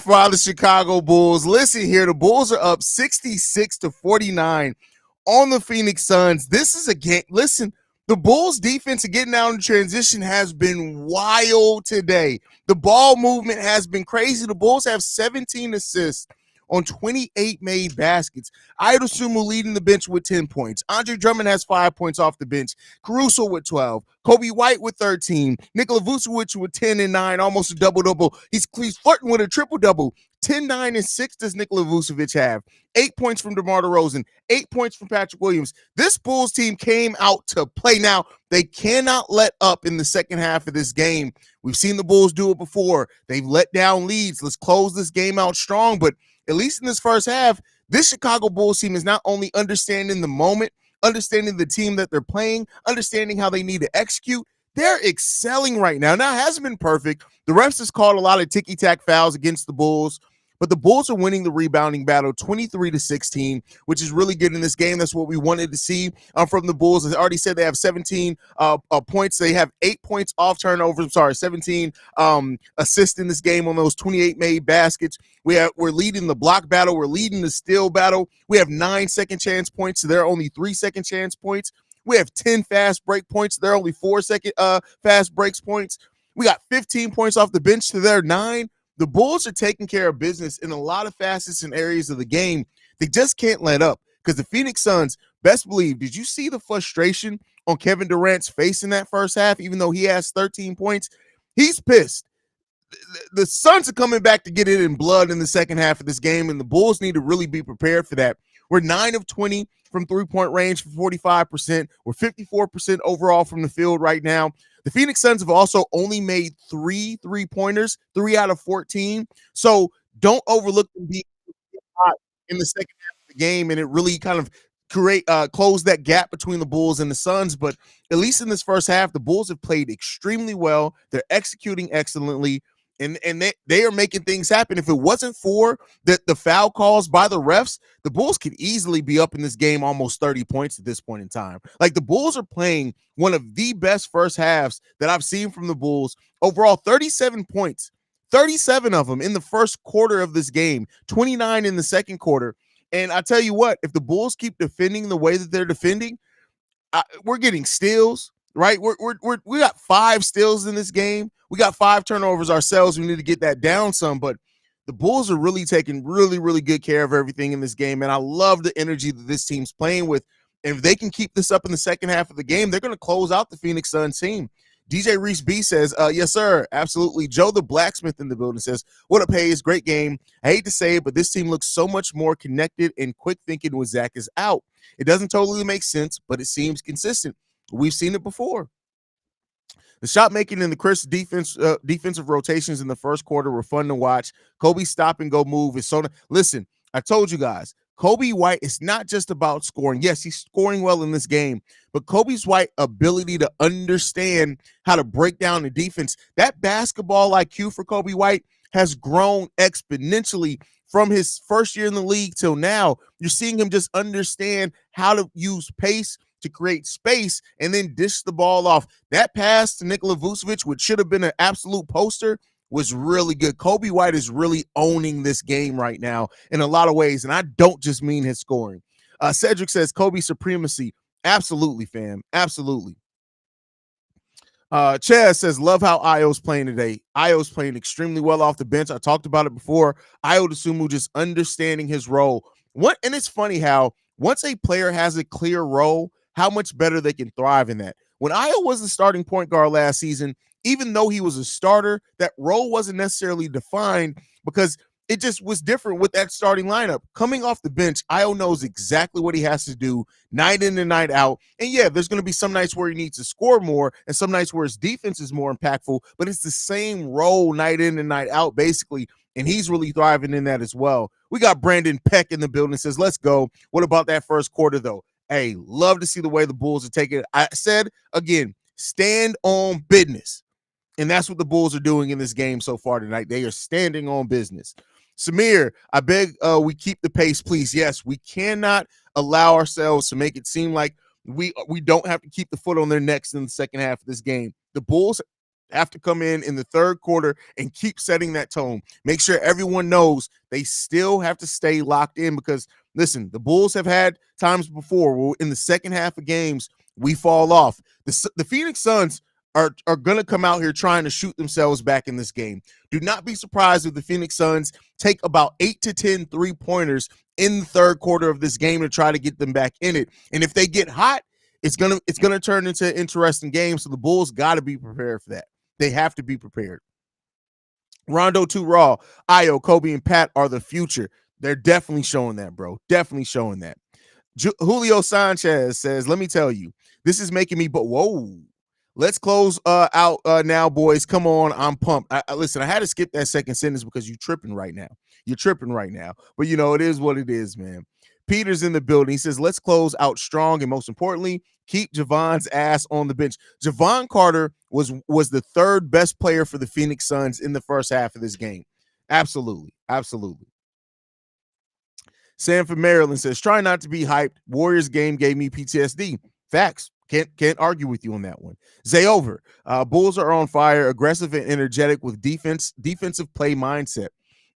For the Chicago Bulls. Listen here, the Bulls are up 66-49 on the Phoenix Suns. This is a game. Listen, the Bulls defense getting out in transition has been wild today. The ball movement has been crazy. The Bulls have 17 assists on 28 made baskets. Idol Sumu leading the bench with 10 points. Andre Drummond has 5 points off the bench. Caruso with 12. Kobe White with 13. Nikola Vucevic with 10 and 9, almost a double-double. He's flirting with a triple-double. 10, 9, and 6 does Nikola Vucevic have. 8 points from DeMar DeRozan. 8 points from Patrick Williams. This Bulls team came out to play. Now, they cannot let up in the second half of this game. We've seen the Bulls do it before. They've let down leads. Let's close this game out strong, but at least in this first half, this Chicago Bulls team is not only understanding the moment, understanding the team that they're playing, understanding how they need to execute. They're excelling right now. Now, it hasn't been perfect. The refs has called a lot of ticky-tack fouls against the Bulls, but the Bulls are winning the rebounding battle 23-16, which is really good in this game. That's what we wanted to see from the Bulls. As I already said, they have 17 points. They have 8 points off turnovers. I'm sorry, 17 assists in this game on those 28 made baskets. We're leading the block battle. We're leading the steal battle. We have 9 second chance points. So there are only 3 second chance points. We have 10 fast break points. There are only 4 second fast breaks points. We got 15 points off the bench to their 9. The Bulls are taking care of business in a lot of facets and areas of the game. They just can't let up because the Phoenix Suns, best believe, did you see the frustration on Kevin Durant's face in that first half, even though he has 13 points? He's pissed. The Suns are coming back to get it in blood in the second half of this game, and the Bulls need to really be prepared for that. We're 9 of 20 from three-point range for 45%. We're 54% overall from the field right now. The Phoenix Suns have also only made 3 3-pointers, 3 out of 14. So don't overlook them being hot in the second half of the game, and it really kind of close that gap between the Bulls and the Suns. But at least in this first half, the Bulls have played extremely well. They're executing excellently. And they are making things happen. If it wasn't for the foul calls by the refs, the Bulls could easily be up in this game almost 30 points at this point in time. Like, the Bulls are playing one of the best first halves that I've seen from the Bulls. Overall, 37 points, 37 of them in the first quarter of this game, 29 in the second quarter. And I tell you what, if the Bulls keep defending the way that they're defending, we're getting steals, right? We got 5 steals in this game. We got 5 turnovers ourselves. We need to get that down some, but the Bulls are really taking really, really good care of everything in this game, and I love the energy that this team's playing with. And if they can keep this up in the second half of the game, they're going to close out the Phoenix Suns team. DJ Reese B says, yes, sir, absolutely. Joe the Blacksmith in the building says, what up, Haize? Great game. I hate to say it, but this team looks so much more connected and quick thinking when Zach is out. It doesn't totally make sense, but it seems consistent. We've seen it before. The shot making and the crisp defensive rotations in the first quarter were fun to watch. Kobe's stop and go move is so. Listen, I told you guys, Kobe White is not just about scoring. Yes, he's scoring well in this game, but Kobe's White ability to understand how to break down the defense, that basketball IQ for Kobe White has grown exponentially from his first year in the league till now. You're seeing him just understand how to use pace to create space and then dish the ball off. That pass to Nikola Vucevic, which should have been an absolute poster, was really good. Kobe White is really owning this game right now in a lot of ways, and I don't just mean his scoring. Cedric says Kobe supremacy. Absolutely, fam. Absolutely. Chaz says, love how Io's playing today. Io's playing extremely well off the bench. I talked about it before. Ayo Dosunmu just understanding his role. And it's funny how once a player has a clear role, how much better they can thrive in that. When Ayo was the starting point guard last season, even though he was a starter, that role wasn't necessarily defined because it just was different with that starting lineup. Coming off the bench, Ayo knows exactly what he has to do night in and night out. And yeah, there's going to be some nights where he needs to score more and some nights where his defense is more impactful, but it's the same role night in and night out, basically. And he's really thriving in that as well. We got Brandon Peck in the building, says, let's go. What about that first quarter, though? Hey, love to see the way the Bulls are taking it. I said, again, stand on business. And that's what the Bulls are doing in this game so far tonight. They are standing on business. Samir, I beg we keep the pace, please. Yes, we cannot allow ourselves to make it seem like we don't have to keep the foot on their necks in the second half of this game. The Bulls Have to come in the third quarter and keep setting that tone. Make sure everyone knows they still have to stay locked in because, listen, the Bulls have had times before where in the second half of games we fall off. The Phoenix Suns are going to come out here trying to shoot themselves back in this game. Do not be surprised if the Phoenix Suns take about 8 to 10 3-pointers in the third quarter of this game to try to get them back in it. And if they get hot, it's gonna turn into an interesting game. So the Bulls got to be prepared for that. They have to be prepared. Rondo 2 Raw, Io, Kobe, and Pat are the future. They're definitely showing that, bro. Definitely showing that. Julio Sanchez says, let me tell you, this is making me, but whoa. Let's close out now, boys. Come on, I'm pumped. Listen, I had to skip that second sentence because you're tripping right now. You're tripping right now. But, it is what it is, man. Peter's in the building. He says, let's close out strong. And most importantly, keep Javon's ass on the bench. Javon Carter was the third best player for the Phoenix Suns in the first half of this game. Absolutely. Absolutely. Sanford Maryland says, try not to be hyped. Warriors game gave me PTSD. Facts. Can't argue with you on that one. Zay over. Bulls are on fire, aggressive and energetic with defensive play mindset.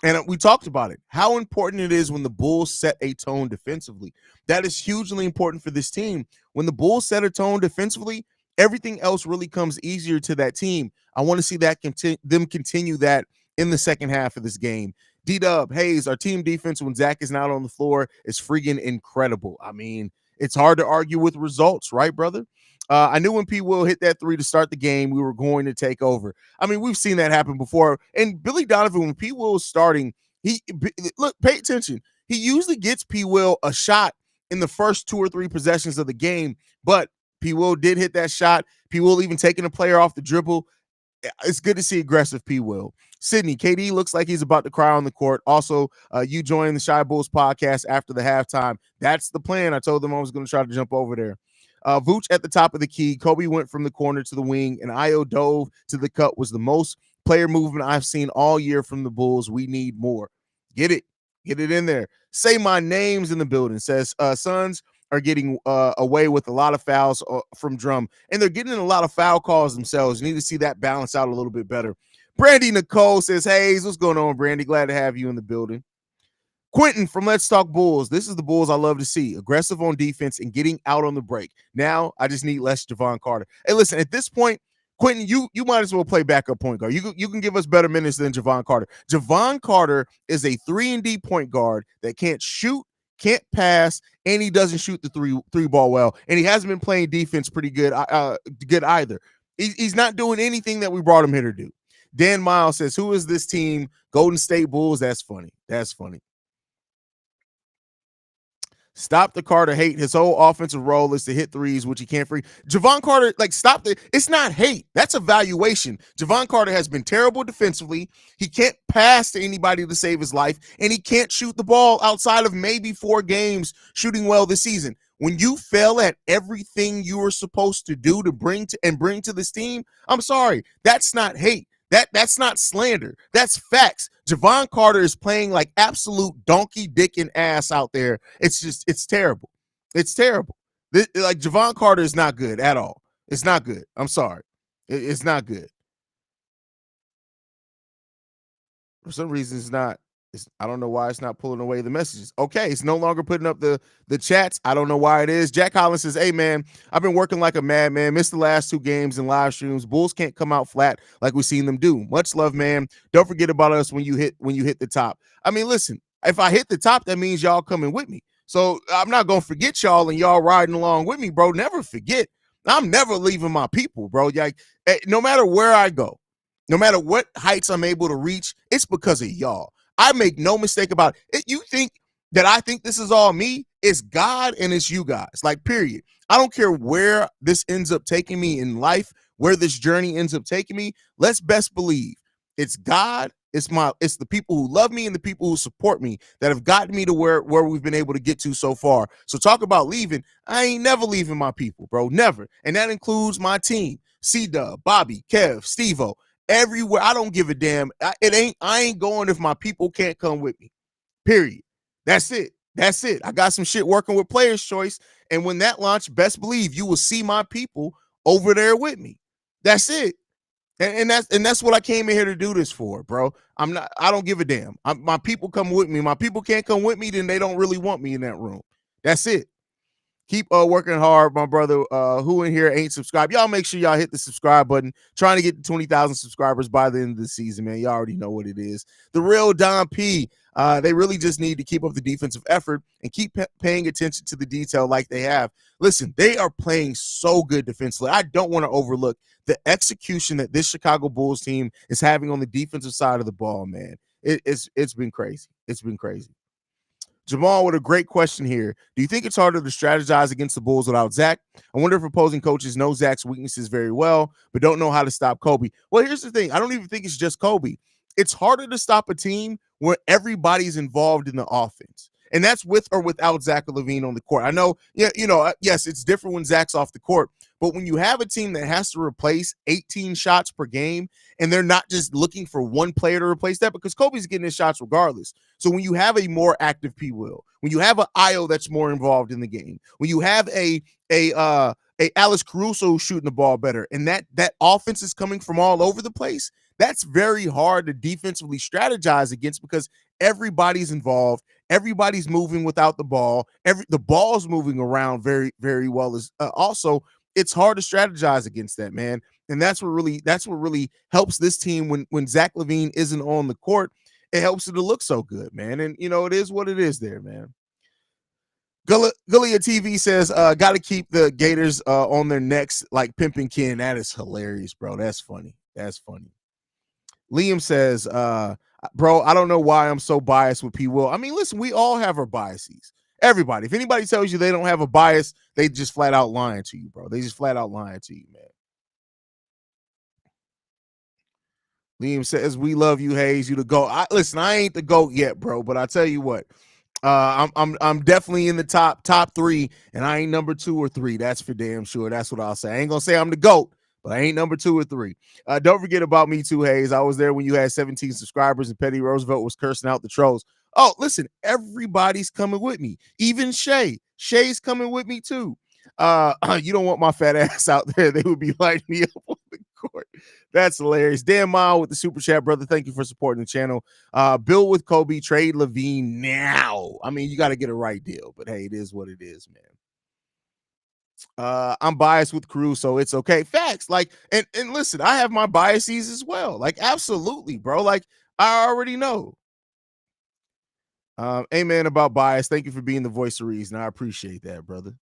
And we talked about it, how important it is when the Bulls set a tone defensively. That is hugely important for this team. When the Bulls set a tone defensively, everything else really comes easier to that team. I want to see that them continue that in the second half of this game. D-Dub, Haize, our team defense when Zach is not on the floor is freaking incredible. I mean, it's hard to argue with results, right, brother? I knew when P. Will hit that 3 to start the game, we were going to take over. I mean, we've seen that happen before. And Billy Donovan, when P. Will is starting, look, pay attention. He usually gets P. Will a shot in the first 2 or 3 possessions of the game, but P. Will did hit that shot. P. Will even taking a player off the dribble. It's good to see aggressive P. Will. Sydney, KD looks like he's about to cry on the court. Also, you joined the Shy Bulls podcast after the halftime. That's the plan. I told them I was going to try to jump over there. Vooch at the top of the key. Kobe went from the corner to the wing, and Io dove to the cut. Was the most player movement I've seen all year from the Bulls. We need more. Get it in there. Say my name's in the building. Says Suns are getting away with a lot of fouls from Drum, and they're getting a lot of foul calls themselves. You need to see that balance out a little bit better. Brandy Nicole says, Haize, what's going on, Brandy? Glad to have you in the building. Quentin from Let's Talk Bulls. This is the Bulls I love to see. Aggressive on defense and getting out on the break. Now I just need less Javon Carter. Hey, listen, at this point, Quentin, you might as well play backup point guard. You can give us better minutes than Javon Carter. Javon Carter is a 3-and-D point guard that can't shoot, can't pass, and he doesn't shoot the three ball well. And he hasn't been playing defense pretty good either. He's not doing anything that we brought him here to do. Dan Miles says, who is this team? Golden State Bulls. That's funny. That's funny. Stop the Carter hate. His whole offensive role is to hit threes, which he can't free. Javon Carter, stop the. It's not hate. That's evaluation. Javon Carter has been terrible defensively. He can't pass to anybody to save his life, and he can't shoot the ball outside of maybe 4 games shooting well this season. When you fail at everything you were supposed to do to bring to this team, I'm sorry. That's not hate. That's not slander. That's facts. Javon Carter is playing like absolute donkey dick and ass out there. It's terrible. It's terrible. Javon Carter is not good at all. It's not good. I'm sorry. It's not good. For some reason, it's not. I don't know why it's not pulling away the messages. Okay, it's no longer putting up the chats. I don't know why it is. Jack Collins says, hey, man, I've been working like a madman. Missed the last 2 games and live streams. Bulls can't come out flat like we've seen them do. Much love, man. Don't forget about us when you hit the top. I mean, listen, if I hit the top, that means y'all coming with me. So I'm not going to forget y'all and y'all riding along with me, bro. Never forget. I'm never leaving my people, bro. No matter where I go, no matter what heights I'm able to reach, it's because of y'all. I make no mistake about it. You think that I think this is all me? It's God and it's you guys. Period. I don't care where this ends up taking me in life, where this journey ends up taking me. Let's best believe it's God. It's the people who love me and the people who support me that have gotten me to where we've been able to get to so far. So talk about leaving. I ain't never leaving my people, bro. Never. And that includes my team. C-Dub, Bobby, Kev, Steve-O. Everywhere. I don't give a damn. I ain't going if my people can't come with me. Period. That's it. I got some shit working with Players Choice. And when that launch, best believe you will see my people over there with me. That's it. And that's what I came in here to do this for, bro. I don't give a damn. My people come with me. My people can't come with me, then they don't really want me in that room. That's it. Keep working hard, my brother. Who in here ain't subscribed? Y'all make sure y'all hit the subscribe button. Trying to get to 20,000 subscribers by the end of the season, man. Y'all already know what it is. The real Don P. They really just need to keep up the defensive effort and keep paying attention to the detail like they have. Listen, they are playing so good defensively. I don't want to overlook the execution that this Chicago Bulls team is having on the defensive side of the ball, man. It's been crazy. It's been crazy. Jamal with a great question here. Do you think it's harder to strategize against the Bulls without Zach? I wonder if opposing coaches know Zach's weaknesses very well, but don't know how to stop Kobe. Well, here's the thing. I don't even think it's just Kobe. It's harder to stop a team where everybody's involved in the offense. And that's with or without Zach LaVine on the court. I know, yes, it's different when Zach's off the court. But when you have a team that has to replace 18 shots per game, and they're not just looking for one player to replace that, because Kobe's getting his shots regardless. So when you have a more active P. Will, when you have an Io that's more involved in the game, when you have a Alex Caruso shooting the ball better, and that offense is coming from all over the place, that's very hard to defensively strategize against, because everybody's involved, everybody's moving without the ball, the ball's moving around very, very well. As also, it's hard to strategize against that, man. And that's what really helps this team when Zach LaVine isn't on the court. It helps it to look so good, man. And it is what it is there, man. Gullia TV says, got to keep the Gators on their necks like Pimpin' Ken. That is hilarious, bro. That's funny. That's funny. Liam says, bro, I don't know why I'm so biased with P. Will. I mean, listen, we all have our biases. Everybody. If anybody tells you they don't have a bias, they just flat out lying to you, bro. They just flat out lying to you, man. Liam says, we love you, Haize. You the GOAT. Listen, I ain't the GOAT yet, bro, but I tell you what, I'm definitely in the top 3, and I ain't number 2 or 3. That's for damn sure. That's what I'll say. I ain't gonna say I'm the GOAT, but I ain't number 2 or 3. Don't forget about me too, Haize. I was there when you had 17 subscribers and Petty Roosevelt was cursing out the trolls. Oh, listen, everybody's coming with me. Even Shay. Shay's coming with me too. You don't want my fat ass out there. They would be lighting me up on the court. That's hilarious. Dan Mile with the super chat, brother. Thank you for supporting the channel. Bill with Kobe, trade LaVine now. I mean, you got to get a right deal, but hey, it is what it is, man. I'm biased with Caruso, so it's okay. Facts. Like, and listen, I have my biases as well. Like, absolutely, bro. Like, I already know. Amen about bias. Thank you for being the voice of reason. I appreciate that, brother.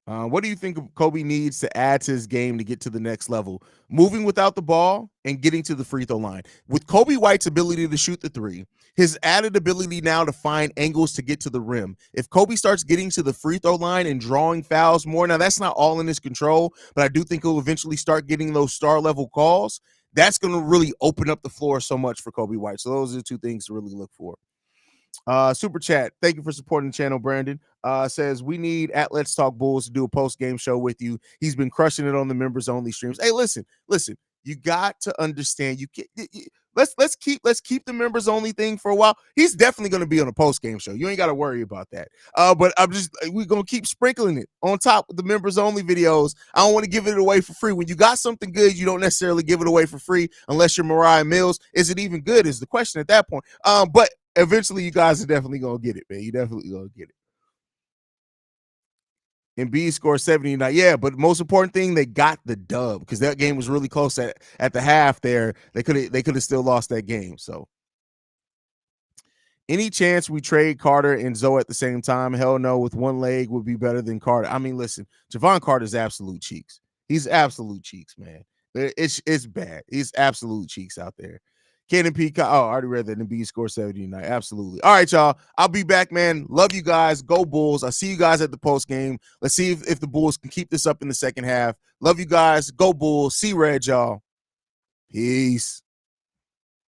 What do you think Kobe needs to add to his game to get to the next level? Moving without the ball and getting to the free throw line. With Kobe White's ability to shoot the 3, his added ability now to find angles to get to the rim. If Kobe starts getting to the free throw line and drawing fouls more, now that's not all in his control, but I do think he'll eventually start getting those star level calls. That's going to really open up the floor so much for Kobe White. So those are the 2 things to really look for. Super chat. Thank you for supporting the channel. Brandon says we need at Let's Talk Bulls to do a post-game show with you. He's been crushing it on the members only streams. Hey, listen, you got to understand. Let's keep the members only thing for a while. He's definitely going to be on a post-game show. You ain't got to worry about that. But we're going to keep sprinkling it on top of the members only videos. I don't want to give it away for free. When you got something good, you don't necessarily give it away for free unless you're Mariah Mills. Is it even good is the question at that point. But eventually you guys are definitely going to get it, man. You definitely going to get it. And B scored 79. Yeah, but most important thing, they got the dub because that game was really close at the half there. They could have still lost that game. So any chance we trade Carter and Zoe at the same time? Hell no, with one leg would be better than Carter. I mean, listen, Javon Carter's absolute cheeks. He's absolute cheeks, man. It's bad. He's absolute cheeks out there. Cannon Peacock. Oh, I already read that. And B score 79. Absolutely. All right, y'all. I'll be back, man. Love you guys. Go Bulls. I'll see you guys at the post game. Let's see if the Bulls can keep this up in the second half. Love you guys. Go Bulls. See red, y'all. Peace.